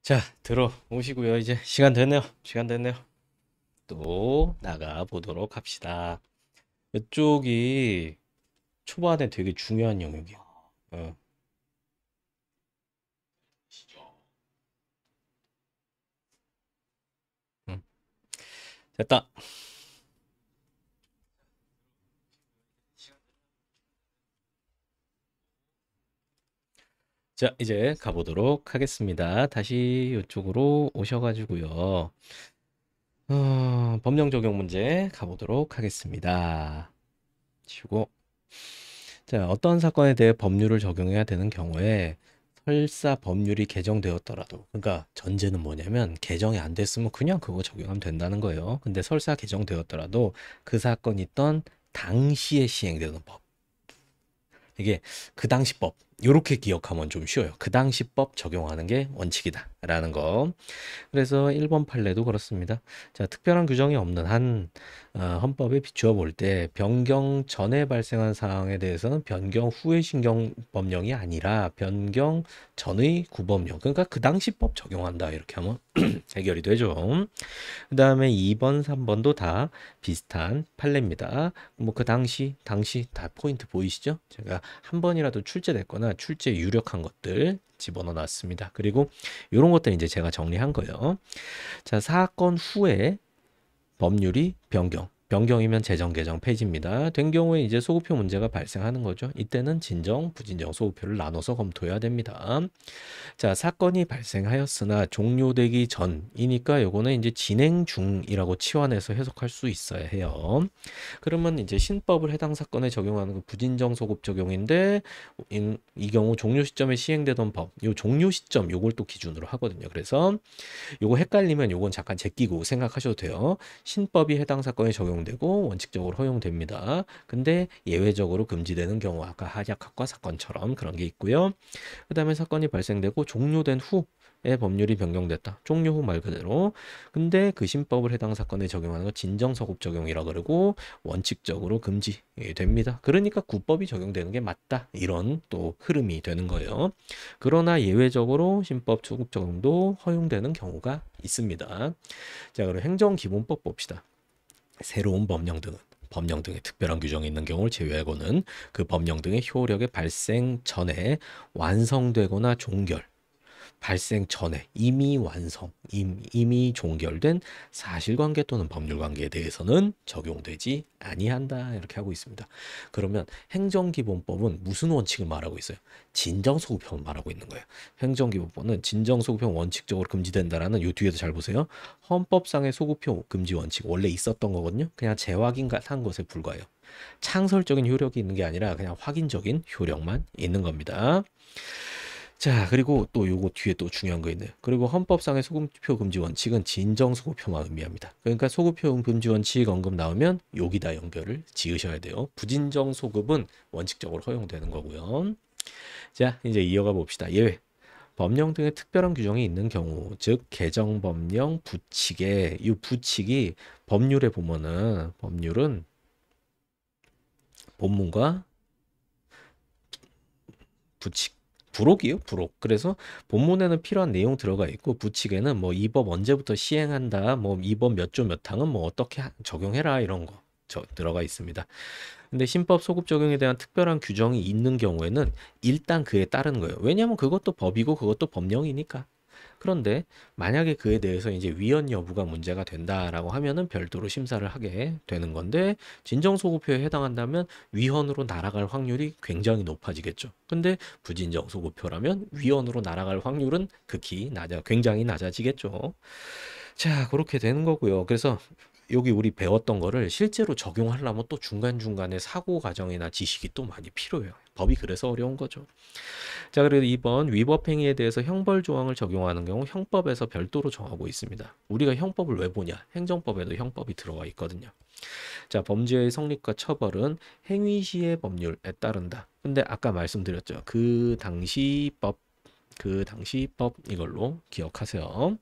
자, 들어오시고요. 이제 시간 됐네요. 시간 됐네요. 또 나가 보도록 합시다. 이쪽이 초반에 되게 중요한 영역이야. 어, 음. 됐다. 자, 이제 가보도록 하겠습니다. 다시 이쪽으로 오셔가지고요. 법령 적용 문제 가보도록 하겠습니다. 치우고. 자, 어떤 사건에 대해 법률을 적용해야 되는 경우에 설사 법률이 개정되었더라도, 그러니까 전제는 뭐냐면 개정이 안 됐으면 그냥 그거 적용하면 된다는 거예요. 근데 설사 개정되었더라도 그 사건이 있던 당시에 시행되는 법, 이게 그 당시 법 요렇게 기억하면 좀 쉬워요. 그 당시 법 적용하는 게 원칙이다라는 거. 그래서 1번 판례도 그렇습니다. 자, 특별한 규정이 없는 한 헌법에 비추어 볼 때 변경 전에 발생한 사항에 대해서는 변경 후의 신경 법령이 아니라 변경 전의 구법령. 그러니까 그 당시 법 적용한다. 이렇게 하면 해결이 되죠. 그다음에 2번, 3번도 다 비슷한 판례입니다. 뭐 그 당시 다 포인트 보이시죠? 제가 한 번이라도 출제됐거나 출제 유력한 것들 집어넣어 놨습니다. 그리고 이런 것들 이제 제가 정리한 거예요. 자, 사건 후에 법률이 변경. 변경이면 재정 개정 폐지입니다. 된 경우에 이제 소급표 문제가 발생하는 거죠. 이때는 진정, 부진정 소급표를 나눠서 검토해야 됩니다. 자, 사건이 발생하였으나 종료되기 전이니까 요거는 이제 진행 중이라고 치환해서 해석할 수 있어야 해요. 그러면 이제 신법을 해당 사건에 적용하는 그 부진정 소급 적용인데 이 경우 종료 시점에 시행되던 법, 요 종료 시점 요걸 또 기준으로 하거든요. 그래서 요거 헷갈리면 요건 잠깐 제끼고 생각하셔도 돼요. 신법이 해당 사건에 적용되고 원칙적으로 허용됩니다. 근데 예외적으로 금지되는 경우 아까 하약학과 사건처럼 그런 게 있고요. 그다음에 사건이 발생되고 종료된 후에 법률이 변경됐다. 종료 후 말 그대로. 근데 그 신법을 해당 사건에 적용하는 거 진정서급 적용이라 그러고 원칙적으로 금지됩니다. 그러니까 구법이 적용되는 게 맞다. 이런 또 흐름이 되는 거예요. 그러나 예외적으로 신법 초급 적용도 허용되는 경우가 있습니다. 자, 그럼 행정기본법 봅시다. 새로운 법령 등의 특별한 규정이 있는 경우를 제외하고는 그 법령 등의 효력의 발생 전에 완성되거나 종결, 발생 전에 이미 이미 종결된 사실관계 또는 법률관계에 대해서는 적용되지 아니한다 이렇게 하고 있습니다. 그러면 행정기본법은 무슨 원칙을 말하고 있어요? 진정소급형을 말하고 있는 거예요. 행정기본법은 진정소급형 원칙적으로 금지된다라는 요 뒤에도 잘 보세요. 헌법상의 소급형 금지 원칙 원래 있었던 거거든요. 그냥 재확인한 것에 불과해요. 창설적인 효력이 있는 게 아니라 그냥 확인적인 효력만 있는 겁니다. 자, 그리고 또 요거 뒤에 또 중요한 거 있네요. 그리고 헌법상의 소급표 금지 원칙은 진정 소급표만 의미합니다. 그러니까 소급표 금지 원칙 언급 나오면 여기다 연결을 지으셔야 돼요. 부진정 소급은 원칙적으로 허용되는 거고요. 자, 이제 이어가 봅시다. 예외. 법령 등의 특별한 규정이 있는 경우, 즉 개정 법령 부칙에 이 부칙이 법률에 보면은 법률은 본문과 부칙 부록이에요, 부록. 그래서 본문에는 필요한 내용 들어가 있고 부칙에는 뭐 이 법 언제부터 시행한다, 뭐 이 법 몇 조 몇 항은 뭐 어떻게 적용해라 이런 거 들어가 있습니다. 근데 신법 소급 적용에 대한 특별한 규정이 있는 경우에는 일단 그에 따른 거예요. 왜냐하면 그것도 법이고 그것도 법령이니까. 그런데 만약에 그에 대해서 이제 위헌 여부가 문제가 된다라고 하면은 별도로 심사를 하게 되는 건데 진정소급표에 해당한다면 위헌으로 날아갈 확률이 굉장히 높아지겠죠. 근데 부진정소급표라면 위헌으로 날아갈 확률은 굉장히 낮아지겠죠. 자, 그렇게 되는 거고요. 그래서 여기 우리 배웠던 거를 실제로 적용하려면 또 중간중간에 사고 과정이나 지식이 또 많이 필요해요. 법이 그래서 어려운 거죠. 자, 그리고 2번 위법 행위에 대해서 형벌 조항을 적용하는 경우 형법에서 별도로 정하고 있습니다. 우리가 형법을 왜 보냐? 행정법에도 형법이 들어가 있거든요. 자, 범죄의 성립과 처벌은 행위 시의 법률에 따른다. 근데 아까 말씀드렸죠. 그 당시 법 이걸로 기억하세요.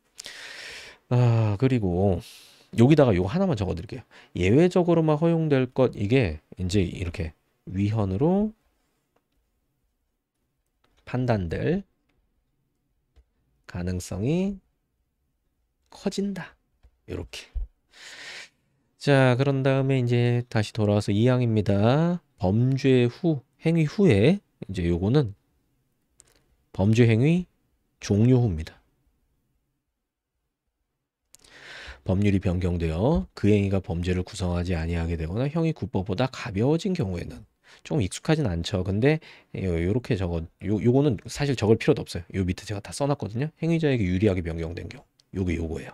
아, 그리고 여기다가 요거 하나만 적어 드릴게요. 예외적으로만 허용될 것 이게 이제 이렇게 위헌으로 판단될 가능성이 커진다. 이렇게. 자, 그런 다음에 이제 다시 돌아와서 2항입니다. 범죄 후, 행위 후에 이제 요거는 범죄 행위 종료 후입니다. 법률이 변경되어 그 행위가 범죄를 구성하지 아니하게 되거나 형이 국법보다 가벼워진 경우에는 좀 익숙하진 않죠. 근데 요렇게 요거는 사실 적을 필요도 없어요. 요 밑에 제가 다 써놨거든요. 행위자에게 유리하게 변경된 경우. 요거예요.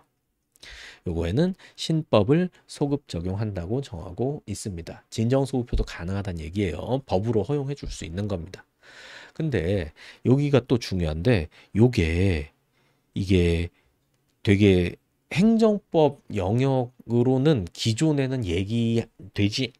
요거에는 신법을 소급 적용한다고 정하고 있습니다. 진정소급표도 가능하다는 얘기예요. 법으로 허용해 줄 수 있는 겁니다. 근데 여기가 또 중요한데 이게 되게 행정법 영역으로는 기존에는 얘기되지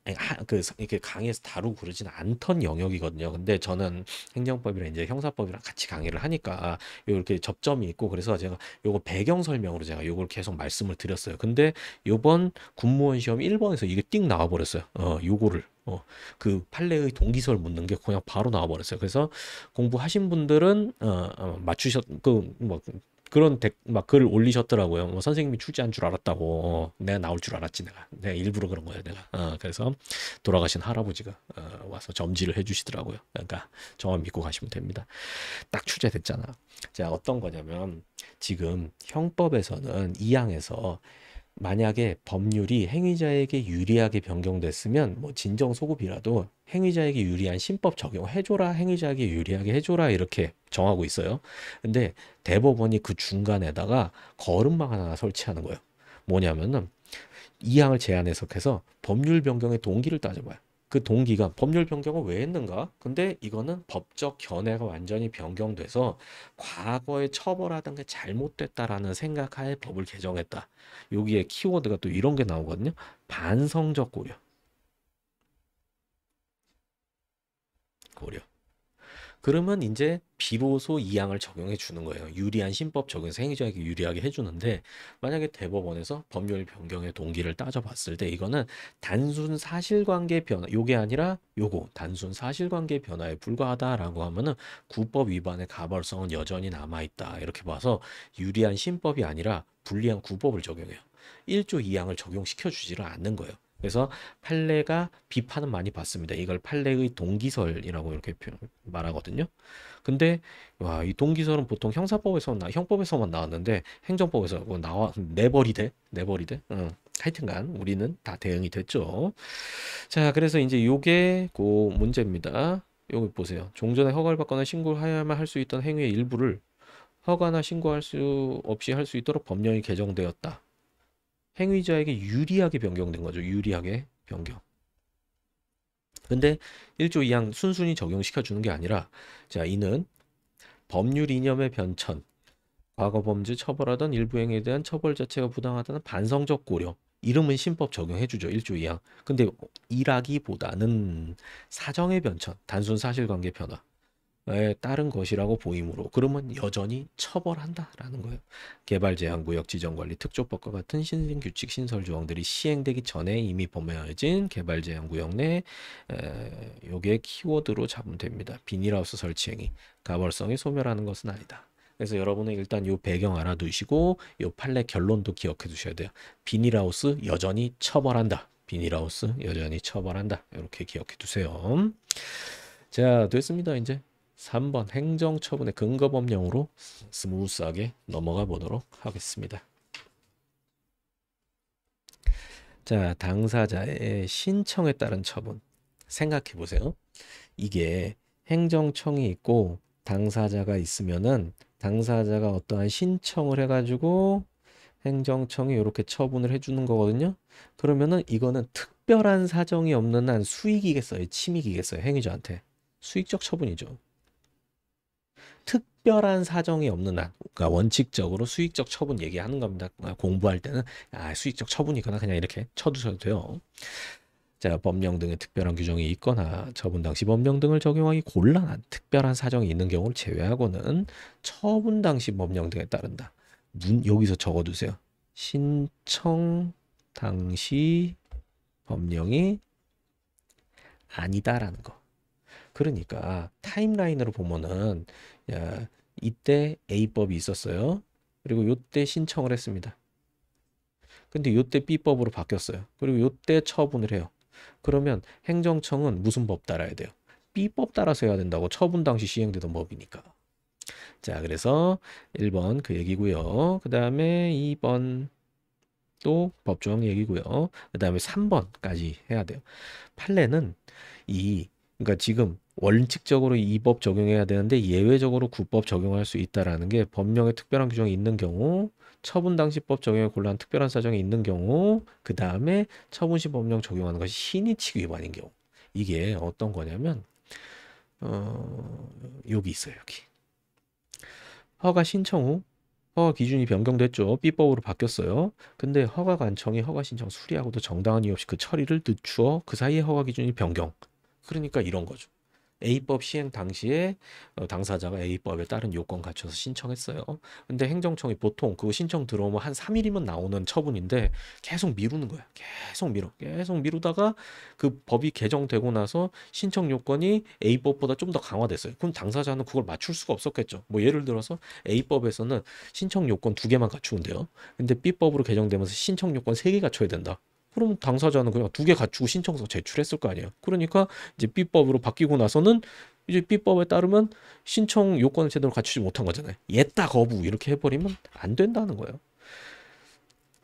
이렇게 강의에서 다루고 그러지는 않던 영역이거든요. 근데 저는 행정법이랑 이제 형사법이랑 같이 강의를 하니까 이렇게 접점이 있고 그래서 제가 요거 배경 설명으로 제가 요걸 계속 말씀을 드렸어요. 근데 요번 군무원 시험 1번에서 이게 띵 나와 버렸어요. 요거를 그 판례의 동기설 묻는 게 그냥 바로 나와 버렸어요. 그래서 공부하신 분들은 맞추셨 그뭐 그런 막 글을 올리셨더라고요. 뭐 선생님이 출제한 줄 알았다고. 내가 나올 줄 알았지 내가 일부러 그런 거예요 내가. 그래서 돌아가신 할아버지가 와서 점지를 해주시더라고요. 그러니까 저만 믿고 가시면 됩니다. 딱 출제됐잖아. 자, 어떤 거냐면 지금 형법에서는 2항에서 만약에 법률이 행위자에게 유리하게 변경됐으면 뭐 진정소급이라도 행위자에게 유리한 신법 적용해줘라, 행위자에게 유리하게 해줘라 이렇게 정하고 있어요. 근데 대법원이 그 중간에다가 거름망 하나 설치하는 거예요. 뭐냐면은 2항을 제한해석해서 법률 변경의 동기를 따져봐요. 그 동기가 법률 변경을 왜 했는가? 근데 이거는 법적 견해가 완전히 변경돼서 과거에 처벌하던 게 잘못됐다라는 생각하에 법을 개정했다. 여기에 키워드가 또 이런 게 나오거든요. 반성적 고려. 고려. 그러면 이제 비로소 2항을 적용해 주는 거예요. 유리한 신법 적용해서 행위자에게 유리하게 해주는데 만약에 대법원에서 법률 변경의 동기를 따져봤을 때 이거는 단순 사실관계 변화, 요게 아니라 요거 단순 사실관계 변화에 불과하다라고 하면은 구법 위반의 가벌성은 여전히 남아있다. 이렇게 봐서 유리한 신법이 아니라 불리한 구법을 적용해요. 1조 2항을 적용시켜 주지를 않는 거예요. 그래서 판례가 비판은 많이 받습니다. 이걸 판례의 동기설이라고 이렇게 말하거든요. 근데 와, 이 동기설은 보통 형법에서만 나왔는데 행정법에서 그거 내버리대. 응. 하여튼간 우리는 다 대응이 됐죠. 자, 그래서 이제 요게 그 문제입니다. 여기 보세요. 종전에 허가를 받거나 신고해야만 할 수 있던 행위의 일부를 허가나 신고할 수 없이 할 수 있도록 법령이 개정되었다. 행위자에게 유리하게 변경된 거죠. 유리하게 변경. 근데 1조 2항 순순히 적용시켜 주는 게 아니라 자, 이는 법률 이념의 변천, 과거 범죄 처벌하던 일부 행위에 대한 처벌 자체가 부당하다는 반성적 고려. 이름은 신법 적용해 주죠. 1조 2항. 근데 일하기보다는 사정의 변천, 단순 사실관계 변화. 에 따른 것이라고 보이므로 그러면 여전히 처벌한다라는 거예요. 개발제한구역 지정관리 특조법과 같은 신규칙 신설 조항들이 시행되기 전에 이미 범해진 개발제한구역 내 요게 키워드로 잡으면 됩니다. 비닐하우스 설치 행위, 가벌성이 소멸하는 것은 아니다. 그래서 여러분은 일단 요 배경 알아두시고 요 판례 결론도 기억해 두셔야 돼요. 비닐하우스 여전히 처벌한다. 비닐하우스 여전히 처벌한다. 이렇게 기억해 두세요. 자, 됐습니다. 이제 3번 행정처분의 근거법령으로 스무스하게 넘어가 보도록 하겠습니다. 자, 당사자의 신청에 따른 처분. 생각해 보세요. 이게 행정청이 있고 당사자가 있으면은 당사자가 어떠한 신청을 해가지고 행정청이 이렇게 처분을 해주는 거거든요. 그러면은 이거는 특별한 사정이 없는 한 수익이겠어요? 침익이겠어요? 행위자한테. 수익적 처분이죠. 특별한 사정이 없는 한, 그러니까 원칙적으로 수익적 처분 얘기하는 겁니다. 공부할 때는 수익적 처분이거나 그냥 이렇게 쳐두셔도 돼요. 자, 법령 등의 특별한 규정이 있거나 처분 당시 법령 등을 적용하기 곤란한 특별한 사정이 있는 경우를 제외하고는 처분 당시 법령 등에 따른다. 여기서 적어두세요. 신청 당시 법령이 아니다라는 거. 그러니까 타임라인으로 보면은 야, 이때 A법이 있었어요. 그리고 요때 신청을 했습니다. 근데 요때 B법으로 바뀌었어요. 그리고 요때 처분을 해요. 그러면 행정청은 무슨 법 따라야 돼요? B법 따라서 해야 된다고. 처분 당시 시행되던 법이니까. 자, 그래서 1번 그 얘기고요. 그 다음에 2번 또 법조항 얘기고요. 그 다음에 3번까지 해야 돼요. 판례는 그러니까 지금 원칙적으로 이 법 적용해야 되는데 예외적으로 구법 적용할 수 있다라는 게 법령에 특별한 규정이 있는 경우, 처분 당시 법 적용에 곤란한 특별한 사정이 있는 경우, 그 다음에 처분 시 법령 적용하는 것이 신의치기 위반인 경우. 이게 어떤 거냐면 여기 있어요. 여기. 허가 신청 후 허가 기준이 변경됐죠. B법으로 바뀌었어요. 근데 허가 관청이 허가 신청 수리하고도 정당한 이유 없이 그 처리를 늦추어 그 사이에 허가 기준이 변경. 그러니까 이런 거죠. A법 시행 당시에 당사자가 A법에 따른 요건 갖춰서 신청했어요. 근데 행정청이 보통 그 신청 들어오면 한 3일이면 나오는 처분인데 계속 미루는 거야. 계속 미루다가 그 법이 개정되고 나서 신청 요건이 A법보다 좀 더 강화됐어요. 그럼 당사자는 그걸 맞출 수가 없었겠죠. 뭐 예를 들어서 A법에서는 신청 요건 2개만 갖추면 돼요. 근데 B법으로 개정되면서 신청 요건 3개 갖춰야 된다. 그럼 당사자는 그냥 2개 갖추고 신청서 제출했을 거 아니에요. 그러니까 이제 B법으로 바뀌고 나서는 이제 B법에 따르면 신청 요건을 제대로 갖추지 못한 거잖아요. 예따 거부 이렇게 해버리면 안 된다는 거예요.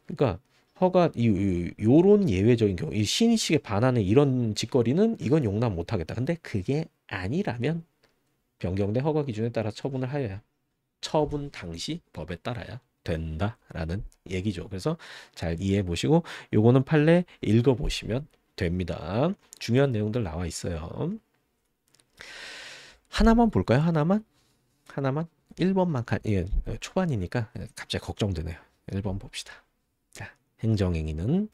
그러니까 허가 요런 예외적인 경우 이 신의식에 반하는 이런 짓거리는 이건 용납 못하겠다. 근데 그게 아니라면 변경된 허가 기준에 따라 처분을 하여야 처분 당시 법에 따라야 된다라는 얘기죠. 그래서 잘 이해해 보시고 요거는 판례 읽어 보시면 됩니다. 중요한 내용들 나와 있어요. 하나만 볼까요? 하나만 1번만 예, 초반이니까 갑자기 걱정되네요. 1번 봅시다. 자, 행정행위는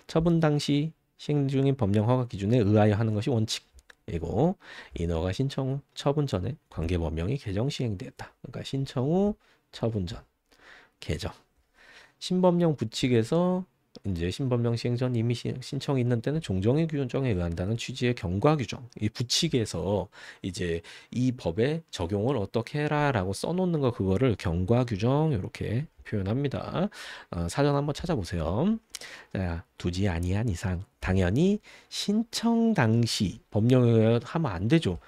처분 당시 시행 중인 법령 허가 기준에 의하여 하는 것이 원칙이고 인허가 신청 후 처분 전에 관계법령이 개정 시행되었다. 그러니까 신청 후 처분 전 개정. 신법령 부칙에서 이제 신법령 시행 전 이미 신청이 있는 때는 종정의 규정에 의한다는 취지의 경과 규정. 이 부칙에서 이제 이 법의 적용을 어떻게 해라라고 써놓는 거 그거를 경과 규정 이렇게 표현합니다. 사전 한번 찾아보세요. 자, 두지 아니한 이상 당연히 신청 당시 법령에 의하여 하면 안 되죠.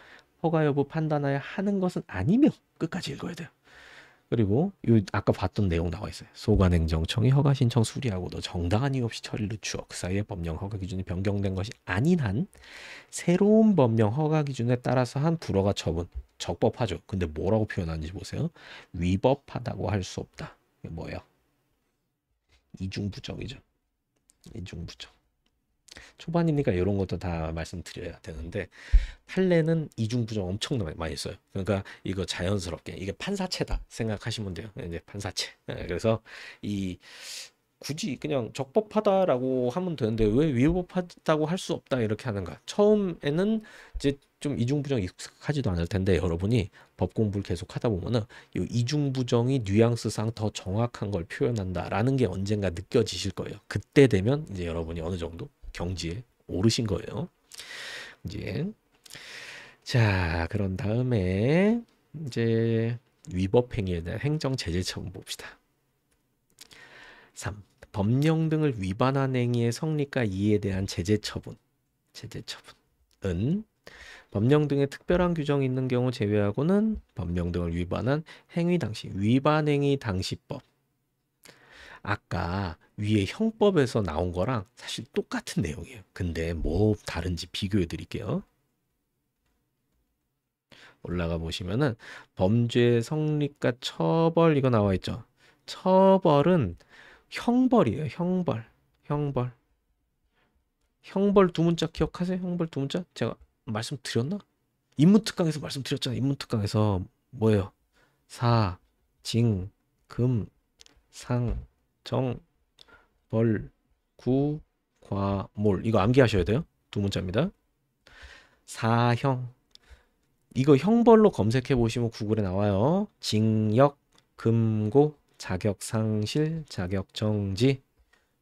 허가 여부 판단하여 하는 것은 아니면 끝까지 읽어야 돼요. 그리고 요 아까 봤던 내용 나와 있어요. 소관행정청이 허가 신청 수리하고도 정당한 이유 없이 처리를 늦추어 그 사이에 법령 허가 기준이 변경된 것이 아닌 한 새로운 법령 허가 기준에 따라서 한 불허가 처분 적법하죠. 근데 뭐라고 표현하는지 보세요. 위법하다고 할 수 없다. 이게 뭐예요? 이중부정이죠. 이중부정. 초반이니까 이런 것도 다 말씀드려야 되는데 판례는 이중부정 엄청 많이 써요. 그러니까 이거 자연스럽게 이게 판사체다 생각하시면 돼요. 이제 판사체. 그래서 이 굳이 그냥 적법하다라고 하면 되는데 왜 위법하다고 할 수 없다 이렇게 하는가? 처음에는 이제 좀 이중부정 익숙하지도 않을 텐데 여러분이 법 공부를 계속 하다 보면은 이 이중부정이 뉘앙스상 더 정확한 걸 표현한다라는 게 언젠가 느껴지실 거예요. 그때 되면 이제 여러분이 어느 정도 경지에 오르신 거예요. 이제 자, 그런 다음에 이제 위법 행위에 대한 행정 제재 처분 봅시다. 3. 법령 등을 위반한 행위의 성립과 이에 대한 제재 처분. 제재 처분은 법령 등의 특별한 규정이 있는 경우 제외하고는 법령 등을 위반한 행위 당시 위반 행위 당시법. 아까 위에 형법에서 나온 거랑 사실 똑같은 내용이에요. 근데 뭐 다른지 비교해 드릴게요. 올라가 보시면은 범죄 성립과 처벌 이거 나와 있죠. 처벌은 형벌이에요. 형벌. 형벌 두 문자 기억하세요? 형벌 두 문자? 제가 말씀드렸나? 인문특강에서 말씀드렸잖아요. 인문특강에서 뭐예요? 사, 징, 금, 상, 정, 벌, 구, 과, 몰. 이거 암기하셔야 돼요. 두 문자입니다. 사형. 이거 형벌로 검색해 보시면 구글에 나와요. 징역, 금고, 자격상실, 자격정지,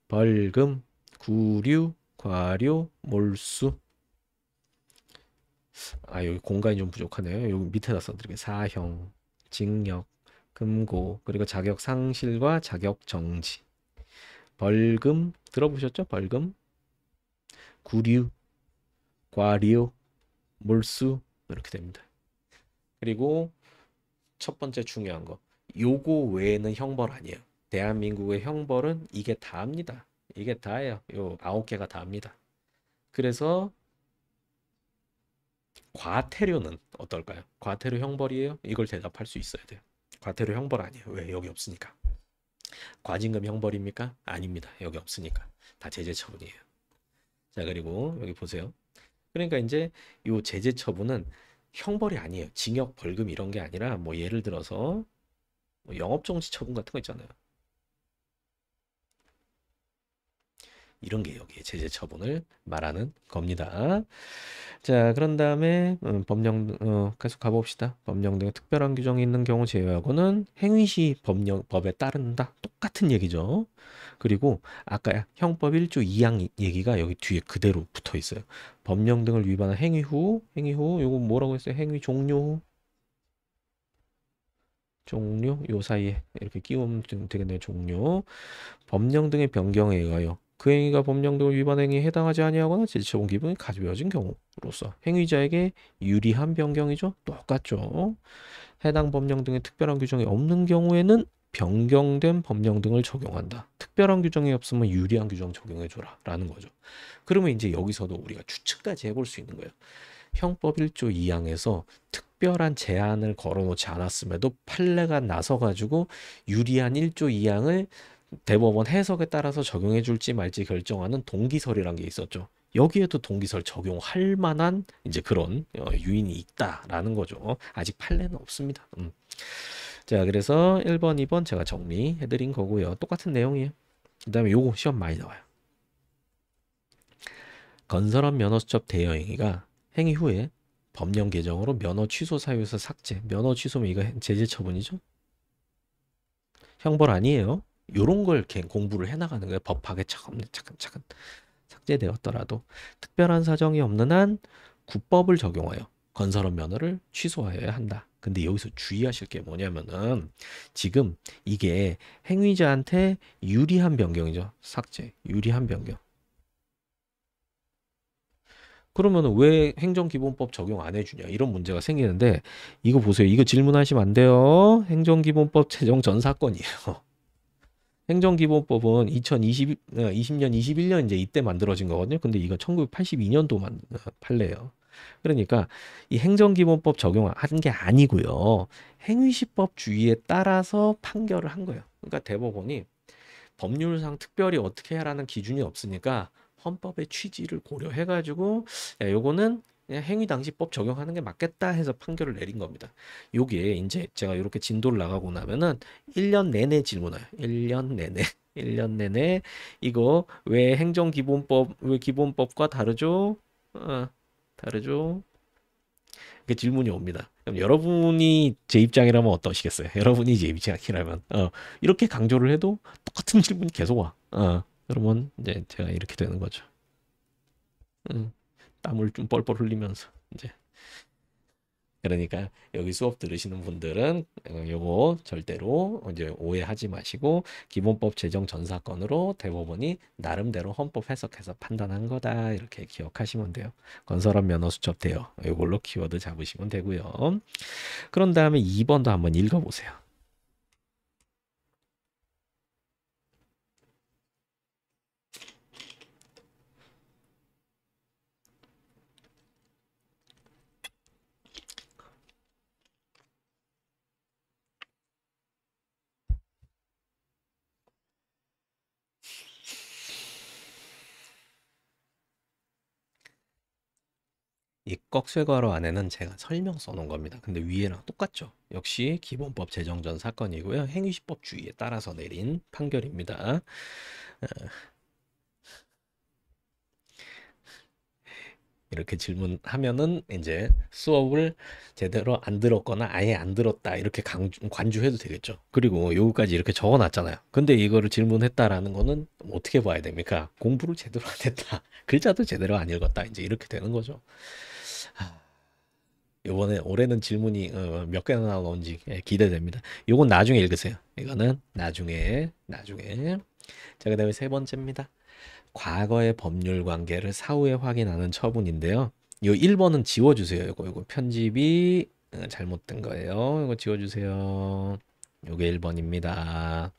벌금, 구류, 과료, 몰수. 여기 공간이 좀 부족하네요. 여기 밑에다 써드릴게요. 사형. 징역, 금고, 그리고 자격 상실과 자격 정지, 벌금 들어보셨죠? 벌금, 구류, 과료, 몰수 이렇게 됩니다. 그리고 첫 번째 중요한 거, 요거 외에는 형벌 아니에요. 대한민국의 형벌은 이게 다입니다. 이게 다예요. 요 9개가 다입니다. 그래서 과태료는 어떨까요? 과태료 형벌이에요? 이걸 대답할 수 있어야 돼요. 과태료 형벌 아니에요. 왜? 여기 없으니까. 과징금 형벌입니까? 아닙니다. 여기 없으니까. 다 제재 처분이에요. 자, 그리고 여기 보세요. 그러니까 이제 요 제재 처분은 형벌이 아니에요. 징역, 벌금 이런 게 아니라 뭐 예를 들어서 뭐 영업정지 처분 같은 거 있잖아요. 이런 게 여기에 제재 처분을 말하는 겁니다. 자, 그런 다음에 계속 가봅시다. 법령 등 특별한 규정이 있는 경우 제외하고는 행위시 법에 따른다. 똑같은 얘기죠. 그리고 아까 형법 1조 2항 얘기가 여기 뒤에 그대로 붙어 있어요. 법령 등을 위반한 행위 후, 요거 뭐라고 했어요? 행위 종료, 요 사이에 이렇게 끼우면 되겠네요. 종료. 법령 등의 변경에 의하여 그 행위가 법령 등을 위반 행위에 해당하지 아니하거나 제재처분 기분이 가져여진 경우로서 행위자에게 유리한 변경이죠. 똑같죠. 해당 법령 등의 특별한 규정이 없는 경우에는 변경된 법령 등을 적용한다. 특별한 규정이 없으면 유리한 규정 적용해줘라 라는 거죠. 그러면 이제 여기서도 우리가 추측까지 해볼 수 있는 거예요. 형법 1조 2항에서 특별한 제한을 걸어놓지 않았음에도 판례가 나서가지고 유리한 1조 2항을 대법원 해석에 따라서 적용해 줄지 말지 결정하는 동기설이란 게 있었죠. 여기에도 동기설 적용할 만한 이제 그런 유인이 있다라는 거죠. 아직 판례는 없습니다. 자, 그래서 1번, 2번 제가 정리해 드린 거고요. 똑같은 내용이에요. 그다음에 요거 시험 많이 나와요. 건설업 면허수첩 대여 행위가 행위 후에 법령 개정으로 면허 취소 사유에서 삭제. 면허 취소면 이거 제재 처분이죠. 형벌 아니에요. 요런 걸 공부를 해나가는 거예요. 법학에 차근 삭제되었더라도 특별한 사정이 없는 한 국법을 적용하여 건설업 면허를 취소하여야 한다. 근데 여기서 주의하실 게 뭐냐면은 지금 이게 행위자한테 유리한 변경이죠. 삭제, 유리한 변경. 그러면 왜 행정기본법 적용 안 해주냐 이런 문제가 생기는데 이거 보세요. 이거 질문하시면 안 돼요. 행정기본법 제정 전 사건이에요. 행정기본법은 2020년, 21년 이제 이때 만들어진 거거든요. 근데 이거 1982년도 판례예요. 그러니까 이 행정기본법 적용한 게 아니고요. 행위시법 주의에 따라서 판결을 한 거예요. 그러니까 대법원이 법률상 특별히 어떻게 하라는 기준이 없으니까 헌법의 취지를 고려해가지고 야, 요거는 그냥 행위당시법 적용하는 게 맞겠다 해서 판결을 내린 겁니다. 요게 이제 제가 이렇게 진도를 나가고 나면은 1년 내내 질문해요. 1년 내내. 1년 내내 이거 왜 행정기본법 왜 기본법과 다르죠? 다르죠? 그 질문이 옵니다. 그럼 여러분이 제 입장이라면 어떠시겠어요? 여러분이 제 입장이라면 이렇게 강조를 해도 똑같은 질문이 계속 와. 그러면 이제 제가 이렇게 되는 거죠. 땀을 좀 뻘뻘 흘리면서 이제 그러니까 여기 수업 들으시는 분들은 요거 절대로 이제 오해하지 마시고 기본법 제정 전 사건으로 대법원이 나름대로 헌법 해석해서 판단한 거다 이렇게 기억하시면 돼요. 건설업 면허 수첩 대여 이걸로 키워드 잡으시면 되고요. 그런 다음에 2번도 한번 읽어보세요. 이 꺽쇠괄호 안에는 제가 설명 써놓은 겁니다. 근데 위에랑 똑같죠. 역시 기본법 제정 전 사건이고요. 행위시법 주의에 따라서 내린 판결입니다. 이렇게 질문하면은 이제 수업을 제대로 안 들었거나 아예 안 들었다 이렇게 관주해도 되겠죠. 그리고 요거까지 이렇게 적어놨잖아요. 근데 이거를 질문했다라는 거는 어떻게 봐야 됩니까? 공부를 제대로 안 했다. 글자도 제대로 안 읽었다. 이제 이렇게 되는 거죠. 요번에 올해는 질문이 몇 개나 나오는지 기대됩니다. 요건 나중에 읽으세요. 이거는 나중에. 자, 그다음에 세 번째입니다. 과거의 법률 관계를 사후에 확인하는 처분인데요. 요 1번은 지워주세요. 요거 편집이 잘못된 거예요. 이거 지워주세요. 요게 1번입니다.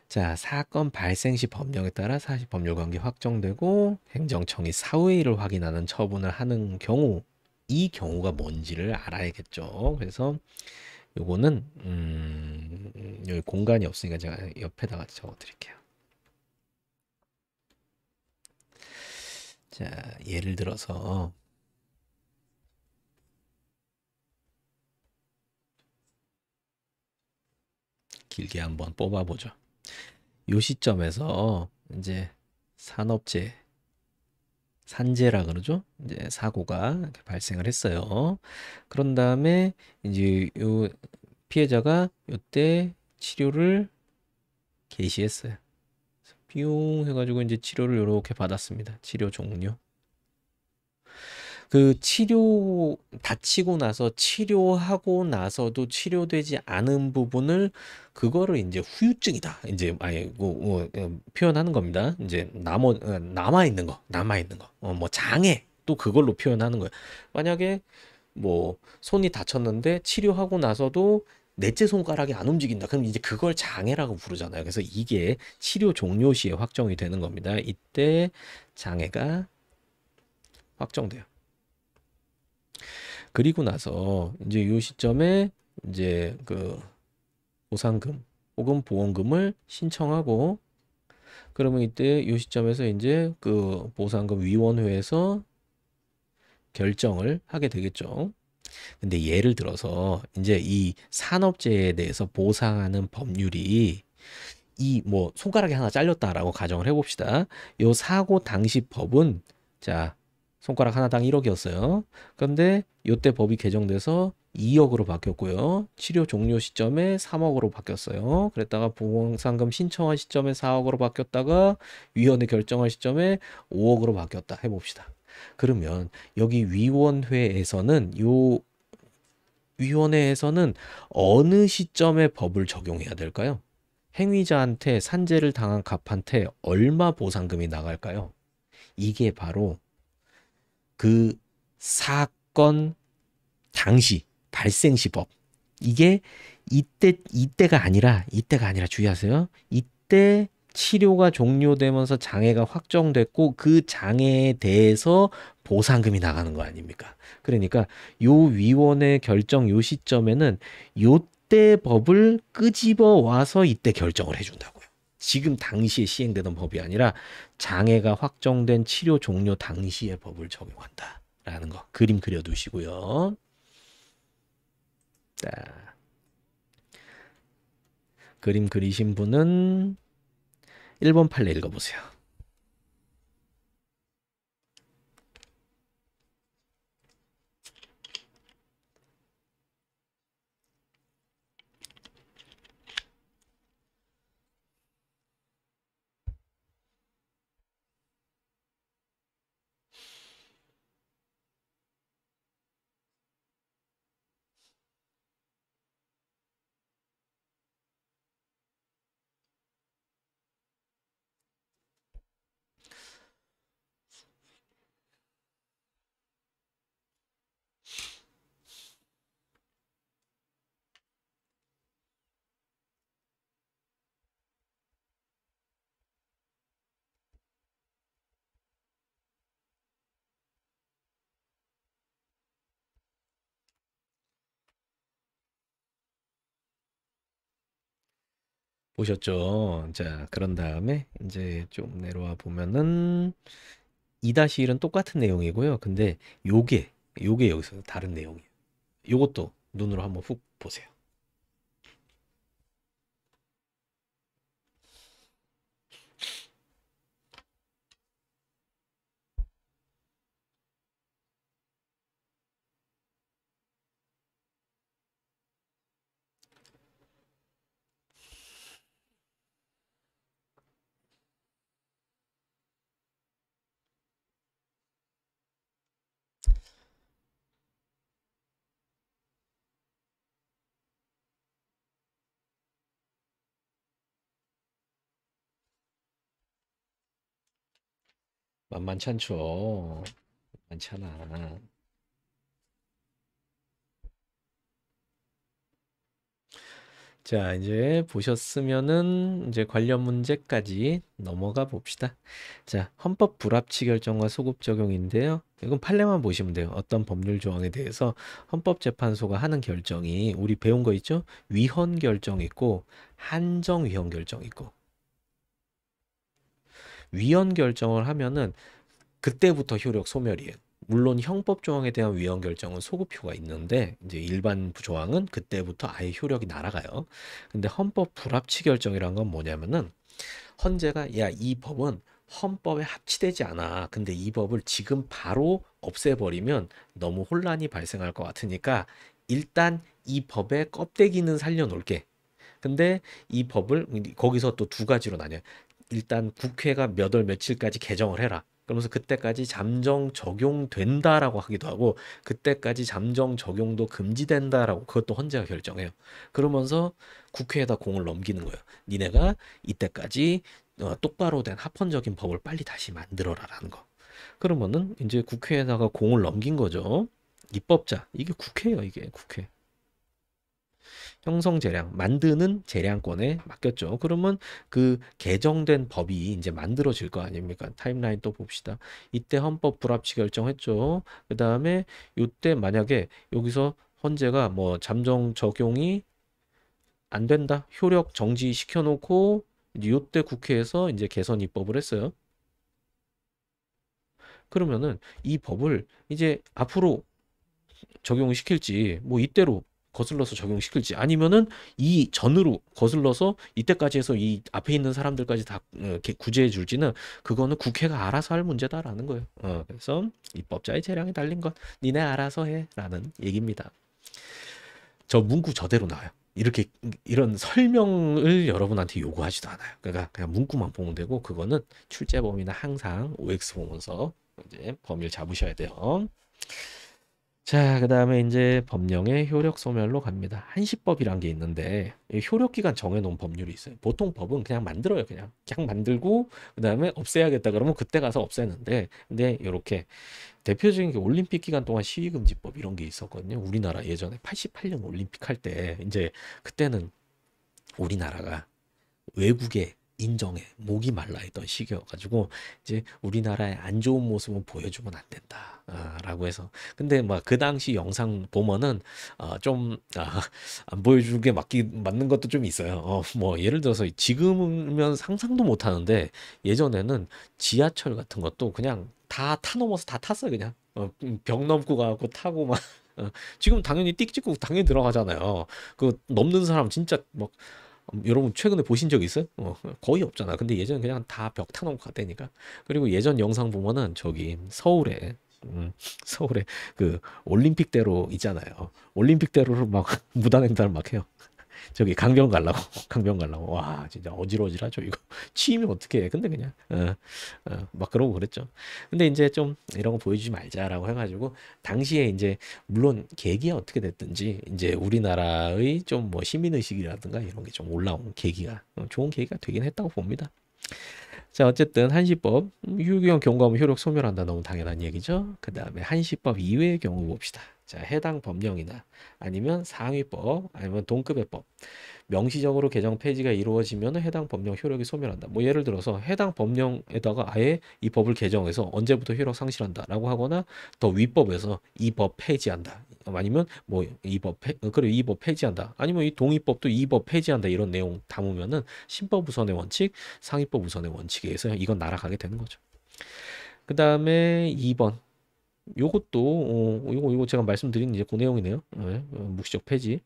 자, 사건 발생 시 법령에 따라 사실 법률 관계 확정되고 행정청이 사후에 이를 확인하는 처분을 하는 경우, 이 경우가 뭔지를 알아야겠죠. 그래서 요거는 여기 공간이 없으니까 제가 옆에다가 적어 드릴게요. 자, 예를 들어서 길게 한번 뽑아보죠. 요 시점에서 이제 산업재, 산재라 그러죠. 이제 사고가 이렇게 발생을 했어요. 그런 다음에 이제 요 피해자가 요때 치료를 개시했어요. 뿅 해가지고 이제 치료를 요렇게 받았습니다. 치료 종료. 그 치료 다치고 나서 치료하고 나서도 치료되지 않은 부분을 그거를 이제 후유증이다. 이제 아예 표현하는 겁니다. 이제 남아 있는 거, 뭐 장애 또 그걸로 표현하는 거예요. 만약에 뭐 손이 다쳤는데 치료하고 나서도 넷째 손가락이 안 움직인다. 그럼 이제 그걸 장애라고 부르잖아요. 그래서 이게 치료 종료 시에 확정이 되는 겁니다. 이때 장애가 확정돼요. 그리고 나서 이제 요 시점에 이제 그 보상금 혹은 보험금을 신청하고 그러면 이때 요 시점에서 이제 그 보상금 위원회에서 결정을 하게 되겠죠. 근데 예를 들어서 이제 이 산업재해에 대해서 보상하는 법률이 이 뭐 손가락이 하나 잘렸다라고 가정을 해봅시다. 요 사고 당시 법은 자 손가락 하나당 1억이었어요. 그런데 요때 법이 개정돼서 2억으로 바뀌었고요. 치료 종료 시점에 3억으로 바뀌었어요. 그랬다가 보상금 신청한 시점에 4억으로 바뀌었다가 위원회 결정할 시점에 5억으로 바뀌었다 해봅시다. 그러면 여기 위원회에서는 어느 시점에 법을 적용해야 될까요? 행위자한테 산재를 당한 갑한테 얼마 보상금이 나갈까요? 이게 바로 그 사건 당시 발생 시법. 이게 이때가 아니라 주의하세요. 이때 치료가 종료되면서 장애가 확정됐고 그 장애에 대해서 보상금이 나가는 거 아닙니까? 그러니까 요 위원회 결정 요 시점에는 요때 법을 끄집어 와서 이때 결정을 해준다고요. 지금 당시에 시행되던 법이 아니라 장애가 확정된 치료 종료 당시의 법을 적용한다라는 거 그림 그려두시고요. 자, 그림 그리신 분은 1번 판례 읽어보세요. 보셨죠? 자, 그런 다음에 이제 좀 내려와 보면은 2-1은 똑같은 내용이고요. 근데 요게 여기서 다른 내용이에요. 요것도 눈으로 한번 훅 보세요. 만만치 않죠. 많잖아. 자, 이제 보셨으면은 이제 관련 문제까지 넘어가 봅시다. 자, 헌법 불합치 결정과 소급 적용인데요. 이건 판례만 보시면 돼요. 어떤 법률 조항에 대해서 헌법재판소가 하는 결정이 우리 배운 거 있죠? 위헌 결정 있고 한정 위헌 결정 있고 위헌 결정을 하면은 그때부터 효력 소멸이에요. 물론 형법 조항에 대한 위헌 결정은 소급효가 있는데 이제 일반 조항은 그때부터 아예 효력이 날아가요. 근데 헌법 불합치 결정이란 건 뭐냐면은 헌재가 야, 이 법은 헌법에 합치되지 않아. 근데 이 법을 지금 바로 없애버리면 너무 혼란이 발생할 것 같으니까 일단 이 법의 껍데기는 살려놓을게. 근데 이 법을 거기서 또 두 가지로 나뉘어요. 일단 국회가 몇 월 며칠까지 개정을 해라. 그러면서 그때까지 잠정 적용된다라고 하기도 하고 그때까지 잠정 적용도 금지된다라고 그것도 헌재가 결정해요. 그러면서 국회에다 공을 넘기는 거예요. 니네가 이때까지 똑바로 된 합헌적인 법을 빨리 다시 만들어라라는 거. 그러면은 이제 국회에다가 공을 넘긴 거죠. 입법자. 이게 국회예요, 이게 국회. 형성 재량, 만드는 재량권에 맡겼죠. 그러면 그 개정된 법이 이제 만들어질 거 아닙니까? 타임라인 또 봅시다. 이때 헌법 불합치 결정했죠. 그 다음에 이때 만약에 여기서 헌재가 뭐 잠정 적용이 안 된다, 효력 정지 시켜놓고 이때 국회에서 이제 개선 입법을 했어요. 그러면은 이 법을 이제 앞으로 적용을 시킬지 뭐 이때로 거슬러서 적용시킬지 아니면은 이 전으로 거슬러서 이때까지 해서 이 앞에 있는 사람들까지 다 이렇게 구제해 줄지는 그거는 국회가 알아서 할 문제다라는 거예요. 그래서 입법자의 재량에 달린 것 니네 알아서 해라는 얘기입니다. 저 문구 저대로 나와요. 이렇게 이런 설명을 여러분한테 요구하지도 않아요. 그러니까 그냥 문구만 보면 되고 그거는 출제 범위는 항상 OX 보면서 이제 범위를 잡으셔야 돼요. 자, 그 다음에 이제 법령의 효력 소멸로 갑니다. 한시법이란 게 있는데 이 효력 기간 정해놓은 법률이 있어요. 보통 법은 그냥 만들어요. 그냥 만들고 그 다음에 없애야겠다 그러면 그때 가서 없애는데 근데 이렇게 대표적인 게 올림픽 기간 동안 시위금지법 이런 게 있었거든요. 우리나라 예전에 88년 올림픽 할 때 이제 그때는 우리나라가 외국의 인정에 목이 말라 있던 시기여가지고 이제 우리나라의 안 좋은 모습은 보여주면 안 된다. 라고 해서 근데 막 그 당시 영상 보면은 안 보여주는 게 맞는 것도 좀 있어요. 뭐 예를 들어서 지금은 상상도 못 하는데 예전에는 지하철 같은 것도 그냥 다 타 넘어서 다 탔어요. 그냥 벽 넘고 가고 타고 막 지금 당연히 띡 찍고 당연히 들어가잖아요. 그 넘는 사람 진짜 막 여러분 최근에 보신 적 있어요? 거의 없잖아. 근데 예전에 그냥 다 벽 타놓고 갔다니까. 그리고 예전 영상 보면은 저기 서울에 서울에 그 올림픽대로 있잖아요. 올림픽대로를 막 무단횡단을 막 해요. 저기 강변 가려고 강변 가려고 와 진짜 어질어질하죠 이거 치이면 어떻게 해 근데 그냥 막 그러고 그랬죠. 근데 이제 좀 이런 거 보여주지 말자라고 해가지고 당시에 이제 물론 계기가 어떻게 됐든지 이제 우리나라의 좀 뭐 시민의식이라든가 이런 게 좀 올라온 계기가 좋은 계기가 되긴 했다고 봅니다. 자, 어쨌든 한시법 유효기한 경고하면 효력 소멸한다. 너무 당연한 얘기죠. 그 다음에 한시법 이외의 경우 봅시다. 자, 해당 법령이나 아니면 상위법 아니면 동급의 법 명시적으로 개정 폐지가 이루어지면 해당 법령 효력이 소멸한다. 뭐 예를 들어서 해당 법령에다가 아예 이 법을 개정해서 언제부터 효력 상실한다라고 하거나 더 위법에서 이 법 폐지한다. 아니면 뭐 이 법 폐지한다. 아니면 이 동의법도 이 법 폐지한다. 이런 내용 담으면은 신법 우선의 원칙, 상위법 우선의 원칙에 의해서 이건 날아가게 되는 거죠. 그 다음에 2번. 요것도 요거 제가 말씀드린 이제 그 내용이네요. 네, 묵시적 폐지.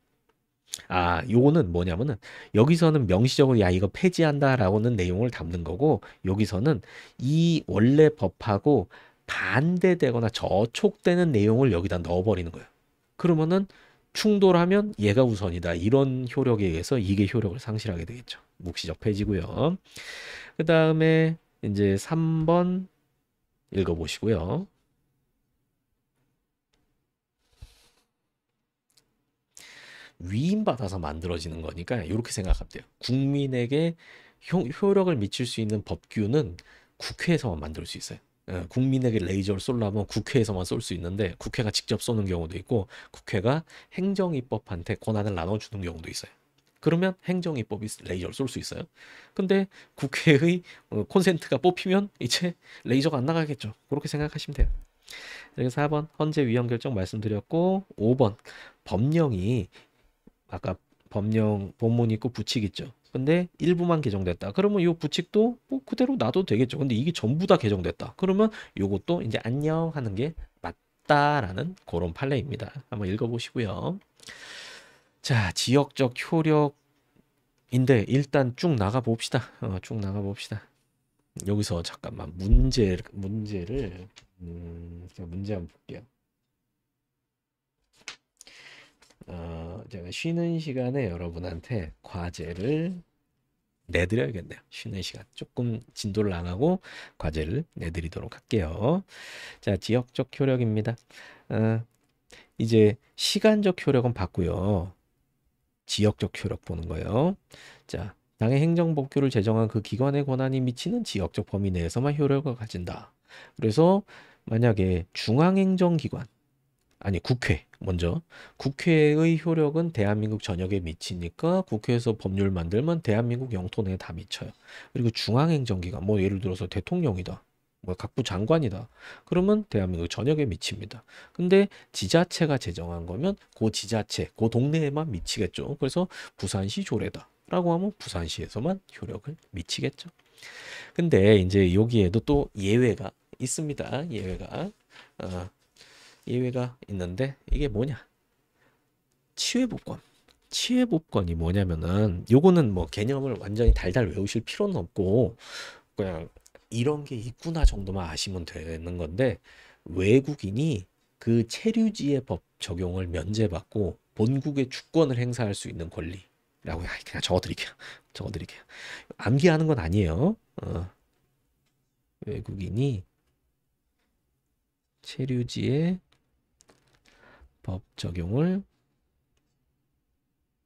요거는 뭐냐면은 여기서는 명시적으로 야 이거 폐지한다라고는 내용을 담는 거고 여기서는 이 원래 법하고 반대되거나 저촉되는 내용을 여기다 넣어버리는 거예요. 그러면은 충돌하면 얘가 우선이다. 이런 효력에 의해서 이게 효력을 상실하게 되겠죠. 묵시적 폐지고요. 그 다음에 이제 3번 읽어보시고요. 위임받아서 만들어지는 거니까 이렇게 생각하면 돼요. 국민에게 효력을 미칠 수 있는 법규는 국회에서만 만들 수 있어요. 국민에게 레이저를 쏠려면 국회에서만 쏠 수 있는데 국회가 직접 쏘는 경우도 있고 국회가 행정입법한테 권한을 나눠주는 경우도 있어요. 그러면 행정입법이 레이저를 쏠 수 있어요. 근데 국회의 콘센트가 뽑히면 이제 레이저가 안 나가겠죠. 그렇게 생각하시면 돼요. 그래서 4번 헌재 위헌 결정 말씀드렸고 5번 법령이 아까 법령 본문 있고 부칙 있죠. 근데 일부만 개정됐다. 그러면 이 부칙도 뭐 그대로 놔도 되겠죠. 근데 이게 전부 다 개정됐다. 그러면 요것도 이제 안녕 하는 게 맞다라는 그런 판례입니다. 한번 읽어보시고요. 자, 지역적 효력인데 일단 쭉 나가 봅시다. 쭉 나가 봅시다. 여기서 잠깐만 문제를 제가 문제 한번 볼게요. 제가 쉬는 시간에 여러분한테 과제를 내드려야겠네요. 쉬는 시간 조금 진도를 안 하고 과제를 내드리도록 할게요. 자, 지역적 효력입니다. 어, 이제 시간적 효력은 봤고요. 지역적 효력 보는 거예요. 자, 당의 행정법규를 제정한 그 기관의 권한이 미치는 지역적 범위 내에서만 효력을 가진다. 그래서 만약에 중앙행정기관 아니 국회 먼저 국회의 효력은 대한민국 전역에 미치니까 국회에서 법률 만들면 대한민국 영토 내에 다 미쳐요. 그리고 중앙행정기관 뭐 예를 들어서 대통령이다. 뭐 각부 장관이다. 그러면 대한민국 전역에 미칩니다. 근데 지자체가 제정한 거면 그 지자체, 그 동네에만 미치겠죠. 그래서 부산시 조례다. 라고 하면 부산시에서만 효력을 미치겠죠. 근데 이제 여기에도 또 예외가 있습니다. 어, 예외가 있는데 이게 뭐냐? 치외법권. 치외법권이 뭐냐면은 요거는 뭐 개념을 완전히 달달 외우실 필요는 없고 그냥 이런 게 있구나 정도만 아시면 되는 건데 외국인이 그 체류지의 법 적용을 면제받고 본국의 주권을 행사할 수 있는 권리라고 그냥 적어드릴게요. 적어드릴게요. 암기하는 건 아니에요. 외국인이 체류지의 법 적용을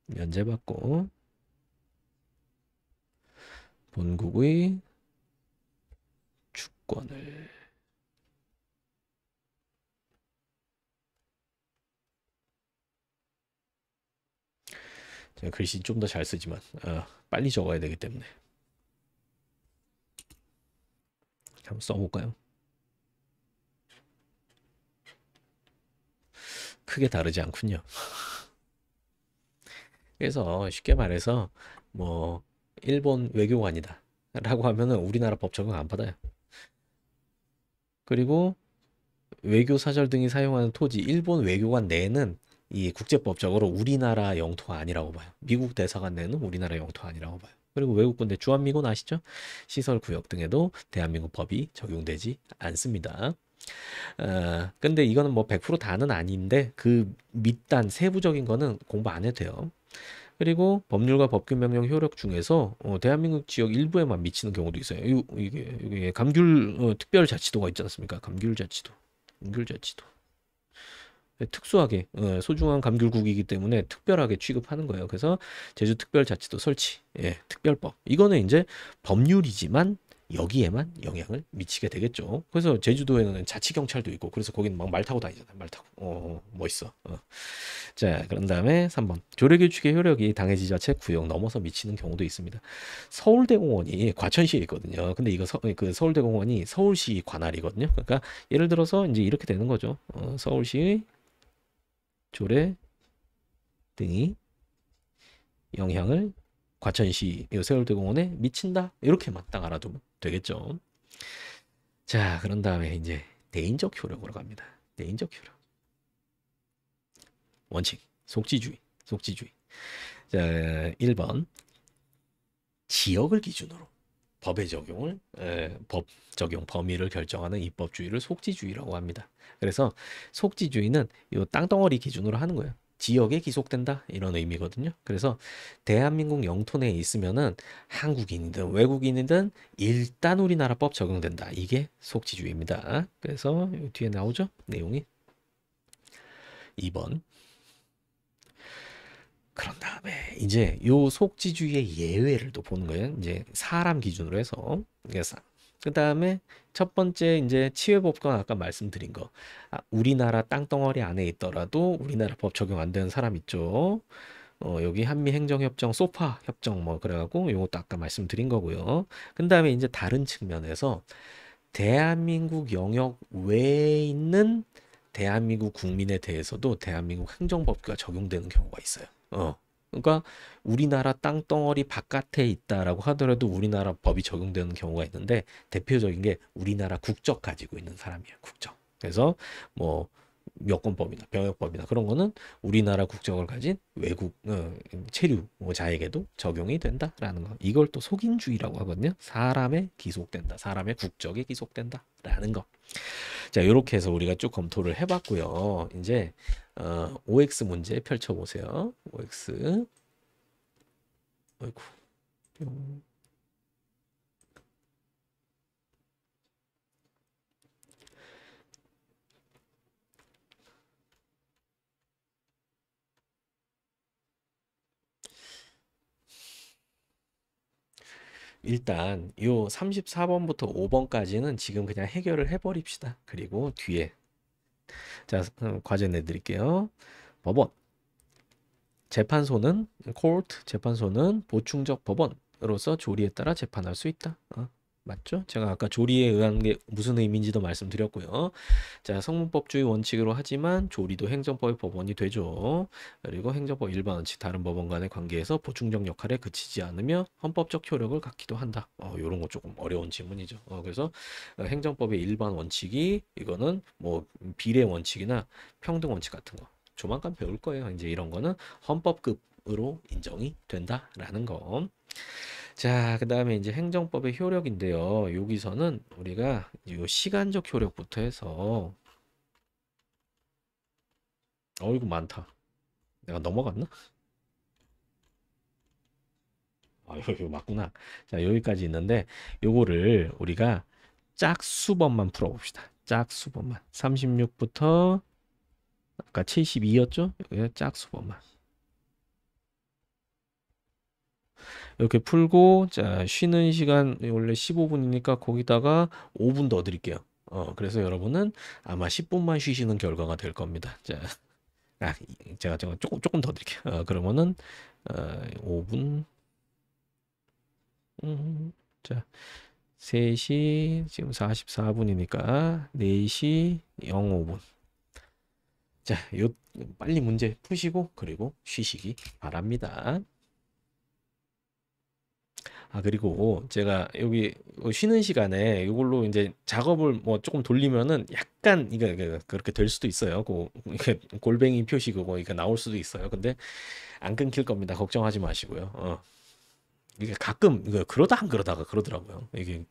면제받고 본국의 주권을 제가 글씨 좀 더 잘 쓰지만 빨리 적어야 되기 때문에 한번 써볼까요? 크게 다르지 않군요. 그래서 쉽게 말해서 뭐 일본 외교관이다 라고 하면은 우리나라 법 적용 안 받아요. 그리고 외교 사절 등이 사용하는 토지 일본 외교관 내는 이 국제법적으로 우리나라 영토가 아니라고 봐요. 미국 대사관 내는 우리나라 영토 아니라고 봐요. 그리고 외국 군대 주한미군 아시죠? 시설 구역 등에도 대한민국 법이 적용되지 않습니다. 근데 이거는 뭐 100% 다는 아닌데 그 밑단 세부적인 거는 공부 안 해도 돼요. 그리고 법률과 법규 명령 효력 중에서 대한민국 지역 일부에만 미치는 경우도 있어요. 이게 감귤 특별자치도가 있지 않습니까? 감귤자치도. 감귤자치도. 특수하게 소중한 감귤국이기 때문에 특별하게 취급하는 거예요. 그래서 제주특별자치도 설치, 특별법. 이거는 이제 법률이지만 여기에만 영향을 미치게 되겠죠. 그래서 제주도에는 자치경찰도 있고, 그래서 거기는 막 말 타고 다니잖아요. 말 타고. 멋있어. 자, 그런 다음에 3번. 조례규칙의 효력이 당해 지자체 구역 넘어서 미치는 경우도 있습니다. 서울대공원이 과천시에 있거든요. 근데 이거 그 서울대공원이 서울시 관할이거든요. 그러니까 예를 들어서 이제 이렇게 되는 거죠. 서울시 조례 등이 영향을 과천시 서울대공원에 미친다. 이렇게만 딱 알아두면 되겠죠. 자, 그런 다음에 이제 대인적 효력으로 갑니다. 대인적 효력. 원칙. 속지주의. 속지주의. 자, 1번. 지역을 기준으로 법의 적용을 법 적용 범위를 결정하는 입법주의를 속지주의라고 합니다. 그래서 속지주의는 이 땅덩어리 기준으로 하는 거예요. 지역에 기속된다 이런 의미거든요. 그래서 대한민국 영토 내에 있으면은 한국인이든 외국인이든 일단 우리나라 법 적용된다. 이게 속지주의입니다. 그래서 뒤에 나오죠? 내용이 2번. 그런 다음에 이제 요 속지주의의 예외를 또 보는 거예요. 이제 사람 기준으로 해서 그래서 그 다음에 첫 번째 이제 치외법관 아까 말씀드린 거. 우리나라 땅덩어리 안에 있더라도 우리나라 법 적용 안 되는 사람 있죠. 여기 한미행정협정, 소파 협정 뭐 그래갖고 요것도 아까 말씀드린 거고요. 그 다음에 이제 다른 측면에서 대한민국 영역 외에 있는 대한민국 국민에 대해서도 대한민국 행정법규가 적용되는 경우가 있어요. 그러니까 우리나라 땅덩어리 바깥에 있다라고 하더라도 우리나라 법이 적용되는 경우가 있는데 대표적인 게 우리나라 국적 가지고 있는 사람이에요. 국적. 그래서 뭐 여권법이나 병역법이나 그런 거는 우리나라 국적을 가진 외국 체류자에게도 적용이 된다라는 거. 이걸 또 속인주의라고 하거든요. 사람에 기속된다. 사람의 국적에 기속된다라는 거. 자, 이렇게 해서 우리가 쭉 검토를 해봤고요. 이제 OX 문제 펼쳐보세요. OX. 어이구. 뿅. 일단 요 34번부터 5번까지는 지금 그냥 해결을 해버립시다. 그리고 뒤에 자 과제 내드릴게요. 법원 재판소는 court 재판소는 보충적 법원으로서 조리에 따라 재판할 수 있다. 맞죠? 제가 아까 조리에 의한 게 무슨 의미인지도 말씀드렸고요. 자, 성문법주의 원칙으로 하지만 조리도 행정법의 법원이 되죠. 그리고 행정법 일반 원칙 다른 법원 간의 관계에서 보충적 역할에 그치지 않으며 헌법적 효력을 갖기도 한다. 요런 거 조금 어려운 질문이죠. 그래서 행정법의 일반 원칙이 이거는 뭐 비례 원칙이나 평등 원칙 같은 거 조만간 배울 거예요. 이제 이런 거는 헌법급으로 인정이 된다라는 거. 자, 그 다음에 이제 행정법의 효력인데요. 여기서는 우리가 요 시간적 효력부터 해서 이거 많다. 내가 넘어갔나? 이거 맞구나. 자, 여기까지 있는데 요거를 우리가 짝수번만 풀어봅시다. 짝수번만. 36부터 아까 72였죠? 여기 짝수번만. 이렇게 풀고 자 쉬는 시간 원래 15분이니까 거기다가 5분 더 드릴게요. 그래서 여러분은 아마 10분만 쉬시는 결과가 될 겁니다. 자, 제가 조금 더 드릴게요. 그러면은 5분 자 3시 지금 44분이니까 4시 05분 자, 빨리 문제 푸시고 그리고 쉬시기 바랍니다. 그리고 제가 여기 쉬는 시간에 이걸로 이제 작업을 뭐 조금 돌리면은 약간 이게 그렇게 될 수도 있어요. 이게 골뱅이 표시 그거 이게 나올 수도 있어요. 근데 안 끊길 겁니다. 걱정하지 마시고요. 이게 가끔 이거 그러다가 그러더라고요. 이게